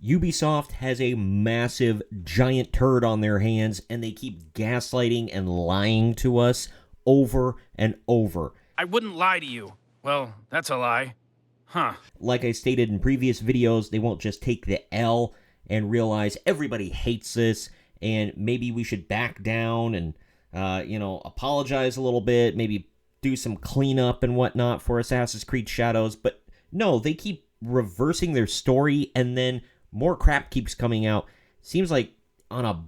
Ubisoft has a massive, giant turd on their hands, and they keep gaslighting and lying to us over and over. I wouldn't lie to you. Well, that's a lie. Huh. Like I stated in previous videos, they won't just take the L and realize everybody hates this, and maybe we should back down and, apologize a little bit, maybe do some cleanup and whatnot for Assassin's Creed Shadows. But no, they keep reversing their story, and then more crap keeps coming out. Seems like on a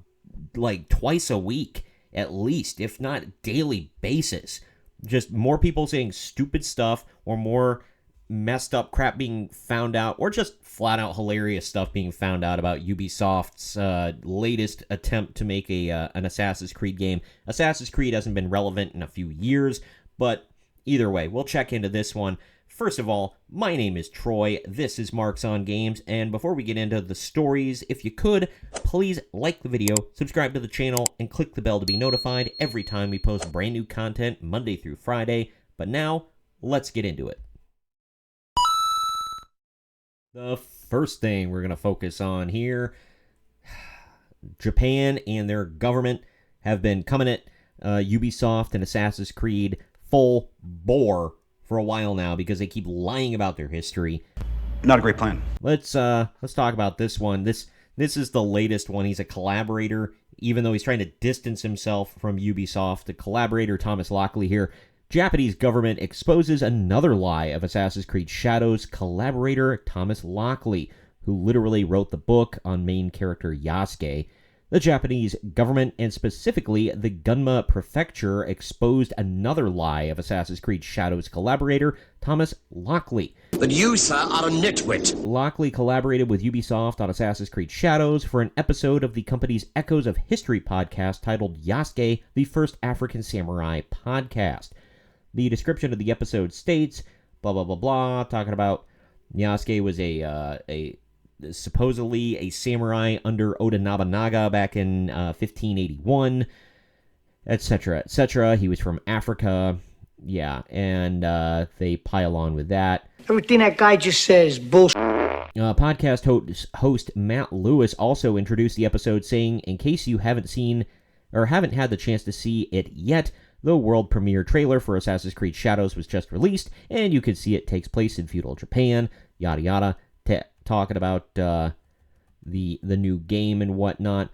twice a week at least, if not daily basis. Just more people saying stupid stuff, or more messed up crap being found out, or just flat out hilarious stuff being found out about Ubisoft's latest attempt to make an Assassin's Creed game. Assassin's Creed hasn't been relevant in a few years, but either way, we'll check into this one. First of all, my name is Troy, this is Marks on Games, and before we get into the stories, if you could, please like the video, subscribe to the channel, and click the bell to be notified every time we post brand new content Monday through Friday. But now, let's get into it. The first thing we're going to focus on here, Japan and their government have been coming at Ubisoft and Assassin's Creed full bore for a while now because they keep lying about their history. Not a great plan. Let's talk about this one. This is the latest one. He's a collaborator, even though he's trying to distance himself from Ubisoft. The collaborator, Thomas Lockley here. Japanese government exposes another lie of Assassin's Creed Shadows collaborator Thomas Lockley, who literally wrote the book on main character Yasuke. The Japanese government, and specifically the Gunma Prefecture, exposed another lie of Assassin's Creed Shadows collaborator Thomas Lockley. But you, sir, are a nitwit. Lockley collaborated with Ubisoft on Assassin's Creed Shadows for an episode of the company's Echoes of History podcast titled Yasuke, the First African Samurai Podcast. The description of the episode states, blah, blah, blah, blah, talking about Yasuke was supposedly a samurai under Oda Nobunaga back in 1581, etc., etc. He was from Africa, yeah, and they pile on with that. Everything that guy just says is bullshit. Podcast host Matt Lewis also introduced the episode saying, in case you haven't seen or haven't had the chance to see it yet, the world premiere trailer for Assassin's Creed Shadows was just released, and you can see it takes place in feudal Japan, yada yada, talking about the new game and whatnot.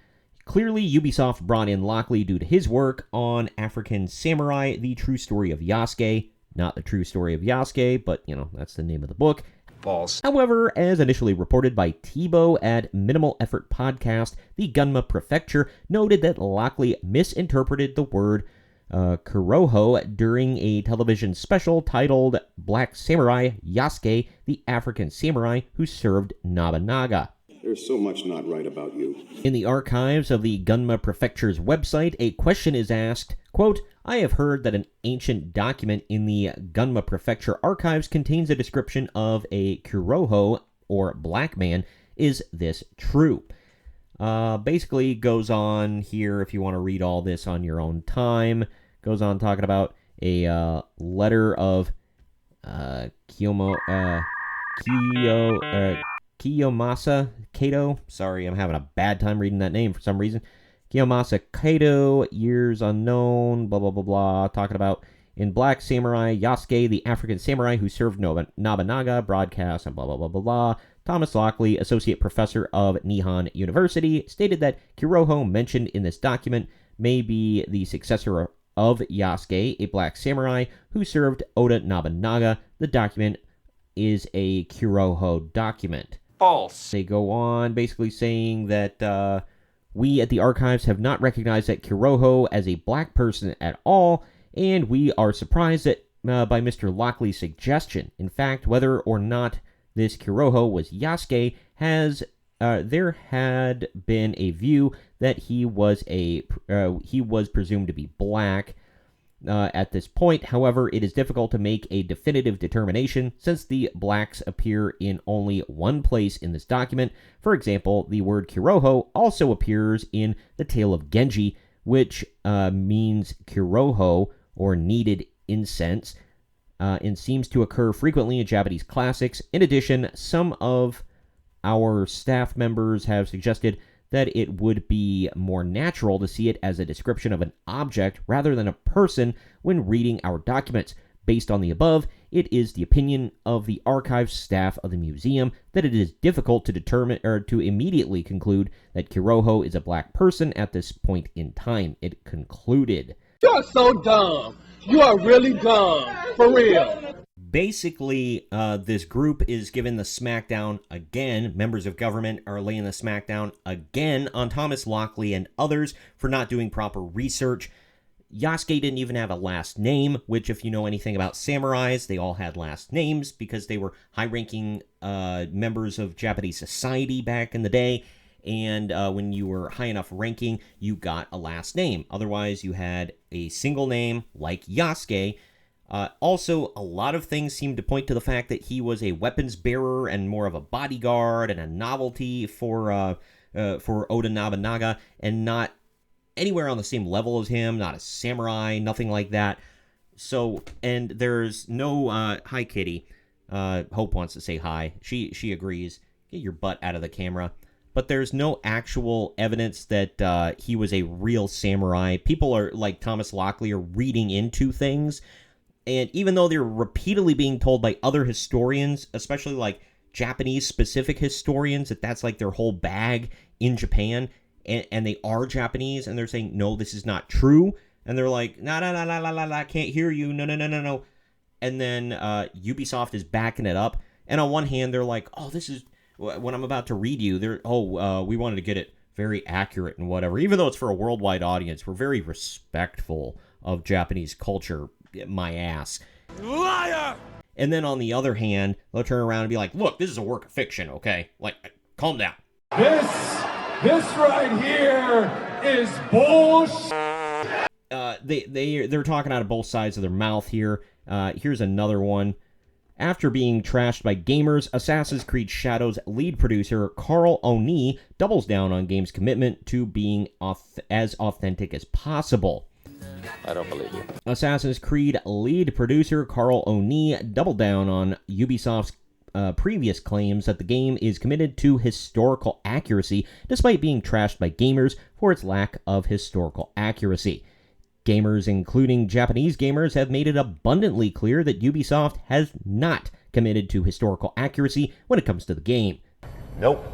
Clearly, Ubisoft brought in Lockley due to his work on African Samurai, the true story of Yasuke. Not the true story of Yasuke, but, that's the name of the book. Balls. However, as initially reported by Tebow at Minimal Effort Podcast, the Gunma Prefecture noted that Lockley misinterpreted the word Kuroho during a television special titled Black Samurai Yasuke, the African Samurai who served Nobunaga. There's so much not right about you. In the archives of the Gunma Prefecture's website, a question is asked, quote, I have heard that an ancient document in the Gunma Prefecture archives contains a description of a Kuroho, or black man. Is this true? Basically goes on here, if you want to read all this on your own time, goes on talking about a letter of Kiyomasa Kato. Sorry, I'm having a bad time reading that name for some reason. Kiyomasa Kato, years unknown, blah, blah, blah, blah, talking about in Black Samurai, Yasuke, the African samurai who served Nobunaga, broadcast, and blah, blah, blah, blah, blah. Thomas Lockley, associate professor of Nihon University, stated that Kuroho mentioned in this document may be the successor of Yasuke, a black samurai who served Oda Nobunaga. The document is a Kuroho document. False. They go on basically saying that we at the archives have not recognized that Kuroho as a black person at all, and we are surprised that by Mr. Lockley's suggestion. In fact, whether or not this Kuroho was Yasuke, there had been a view that he was presumed to be black at this point. However, it is difficult to make a definitive determination since the blacks appear in only one place in this document. For example, the word Kuroho also appears in the Tale of Genji, which means Kuroho, or kneaded incense, and seems to occur frequently in Japanese classics. In addition, some of Our staff members have suggested that it would be more natural to see it as a description of an object rather than a person when reading our documents. Based on the above, it is the opinion of the archives staff of the museum that it is difficult to determine or to immediately conclude that Kiroho is a black person at this point in time. It concluded. You're so dumb. You are really dumb. For real. Basically, this group is given the smackdown again. Members of government are laying the smackdown again on Thomas Lockley and others for not doing proper research. Yasuke didn't even have a last name, which if you know anything about samurais, they all had last names because they were high-ranking members of Japanese society back in the day. And when you were high enough ranking, you got a last name. Otherwise, you had a single name like Yasuke. Also, a lot of things seem to point to the fact that he was a weapons bearer and more of a bodyguard and a novelty for Oda Nobunaga, and not anywhere on the same level as him, not a samurai, nothing like that. So, and there's no, hi Kitty, Hope wants to say hi, she agrees, get your butt out of the camera, but there's no actual evidence that he was a real samurai. People are, like Thomas Lockley, are reading into things, and even though they're repeatedly being told by other historians, especially like Japanese-specific historians, that that's like their whole bag in Japan, and they are Japanese, and they're saying, no, this is not true. And they're like, no, I can't hear you, no. And then Ubisoft is backing it up. And on one hand, they're like, oh, this is, when I'm about to read you, we wanted to get it very accurate and whatever. Even though it's for a worldwide audience, we're very respectful of Japanese culture, my ass. Liar! And then on the other hand, they'll turn around and be like, look, this is a work of fiction, okay? Like, calm down. This right here is bullshit. They're talking out of both sides of their mouth here. Here's another one. After being trashed by gamers, Assassin's Creed Shadows lead producer Carl Oni doubles down on game's commitment to being as authentic as possible. I don't believe you. Assassin's Creed lead producer Carl Oni doubled down on Ubisoft's previous claims that the game is committed to historical accuracy, despite being trashed by gamers for its lack of historical accuracy. Gamers, including Japanese gamers, have made it abundantly clear that Ubisoft has not committed to historical accuracy when it comes to the game. Nope.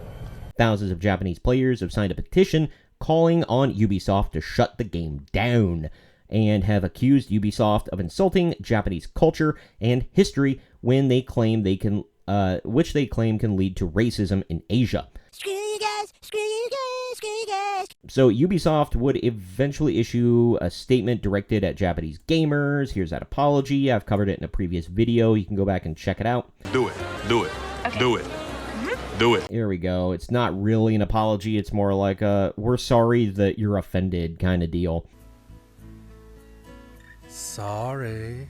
Thousands of Japanese players have signed a petition calling on Ubisoft to shut the game down, and have accused Ubisoft of insulting Japanese culture and history when they claim they can which they claim can lead to racism in Asia. Screw you guys, screw you guys, screw you guys. So Ubisoft would eventually issue a statement directed at Japanese gamers. Here's that apology. I've covered it in a previous video. You can go back and check it out. Do it. Okay. Do it. Do it. Here we go. It's not really an apology. It's more like a, we're sorry that you're offended kind of deal. Sorry.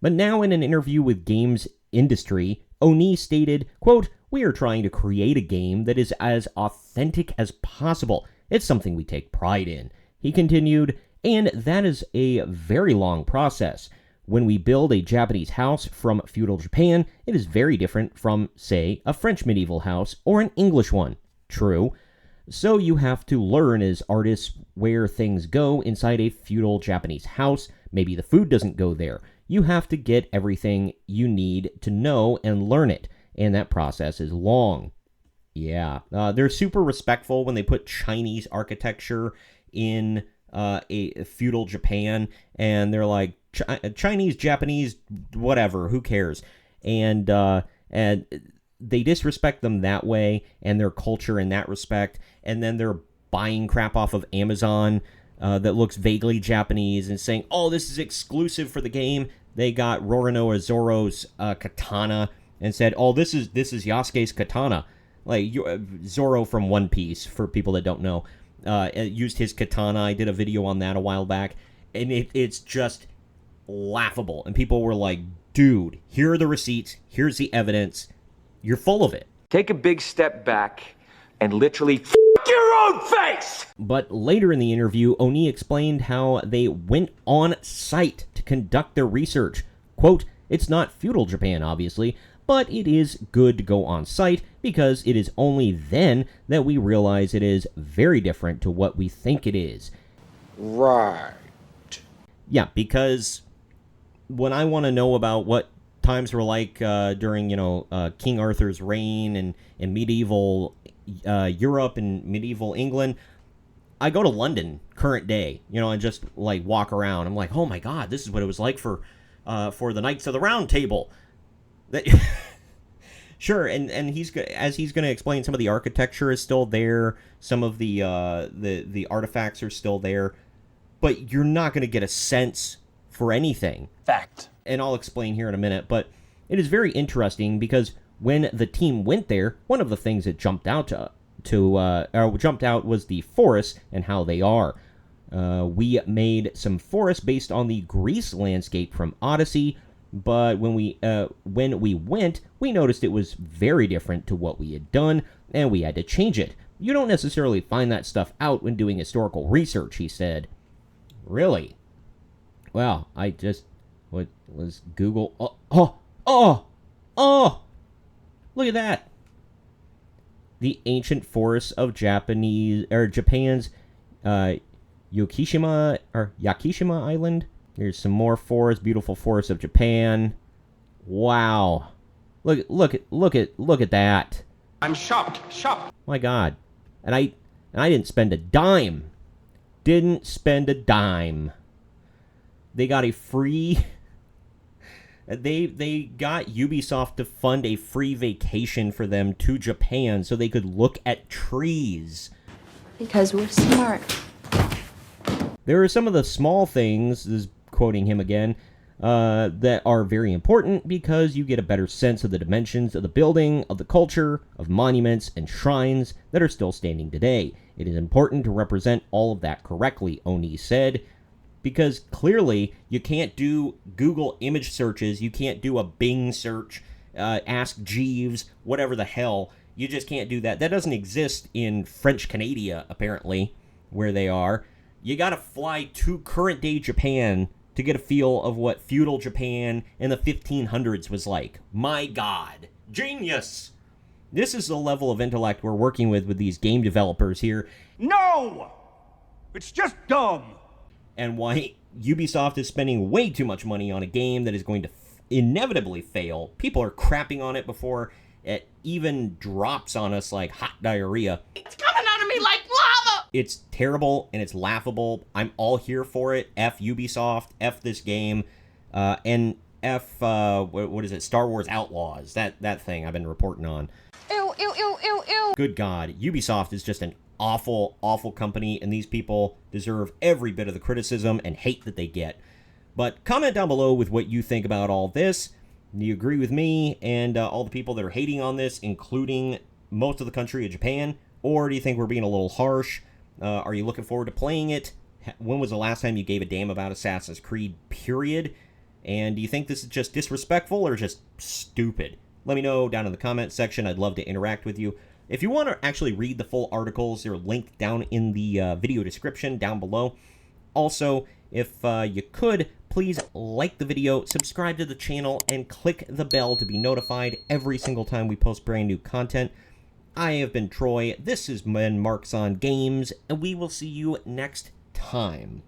But now in an interview with Games Industry, Oni stated, quote, "We are trying to create a game that is as authentic as possible. It's something we take pride in." He continued, "And that is a very long process. When we build a Japanese house from feudal Japan, it is very different from, say, a French medieval house or an English one. True. So you have to learn as artists where things go inside a feudal Japanese house. Maybe the food doesn't go there. You have to get everything you need to know and learn it, and that process is long." Yeah, they're super respectful when they put Chinese architecture in a feudal Japan, and they're like, Chinese, Japanese, whatever, who cares? And they disrespect them that way, and their culture in that respect, and then they're buying crap off of Amazon that looks vaguely Japanese and saying, oh, this is exclusive for the game. They got Roronoa Zoro's katana and said, oh, this is Yasuke's katana. Like, Zoro from One Piece, for people that don't know, used his katana. I did a video on that a while back, and it's just laughable. And people were like, dude, here are the receipts, here's the evidence, you're full of it. Take a big step back and literally f*** your own face! But later in the interview, Oni explained how they went on site to conduct their research. Quote, "It's not feudal Japan, obviously, but it is good to go on site because it is only then that we realize it is very different to what we think it is. Right. Yeah, because when I want to know about what times were like during, King Arthur's reign and in medieval Europe and medieval England, I go to London, current day, and just like walk around. I'm like, oh my God, this is what it was like for the Knights of the Round Table. Sure, and he's going to explain, some of the architecture is still there, some of the artifacts are still there, but you're not going to get a sense for anything. Fact. And I'll explain here in a minute, but it is very interesting because when the team went there, one of the things that jumped out was the forests and how they are. We made some forests based on the Greece landscape from Odyssey, but when we went, we noticed it was very different to what we had done, and we had to change it. You don't necessarily find that stuff out when doing historical research, he said. Really? Well, what was Google? Oh! Look at that! The ancient forests of Japan's Yakushima Island. Here's some more forests, beautiful forests of Japan. Wow. Look at that. I'm shocked. My God. And I didn't spend a dime. Didn't spend a dime. They got a free They got Ubisoft to fund a free vacation for them to Japan so they could look at trees. Because we're smart. There are some of the small things, this is quoting him again, that are very important because you get a better sense of the dimensions of the building, of the culture, of monuments and shrines that are still standing today. It is important to represent all of that correctly, Oni said, because clearly you can't do Google image searches, you can't do a Bing search, Ask Jeeves, whatever the hell. You just can't do that. That doesn't exist in French Canada, apparently, where they are. You gotta fly to current-day Japan to get a feel of what feudal Japan in the 1500s was like. My God. Genius! This is the level of intellect we're working with these game developers here. No! It's just dumb. And why Ubisoft is spending way too much money on a game that is going to inevitably fail. People are crapping on it before it even drops on us like hot diarrhea. It's coming out of me like lava! It's terrible and it's laughable. I'm all here for it. F Ubisoft, F this game, and F, what is it, Star Wars Outlaws, that thing I've been reporting on. Ew, ew, ew, ew, ew. Good God, Ubisoft is just an awful, awful company, and these people deserve every bit of the criticism and hate that they get. But comment down below with what you think about all this. Do you agree with me and all the people that are hating on this, including most of the country of Japan? Or do you think we're being a little harsh? Are you looking forward to playing it? When was the last time you gave a damn about Assassin's Creed, period? And do you think this is just disrespectful or just stupid? Let me know down in the comments section. I'd love to interact with you. If you want to actually read the full articles, they're linked down in the video description down below. Also, if you could, please like the video, subscribe to the channel, and click the bell to be notified every single time we post brand new content. I have been Troy, this has been Marks on Games, and we will see you next time.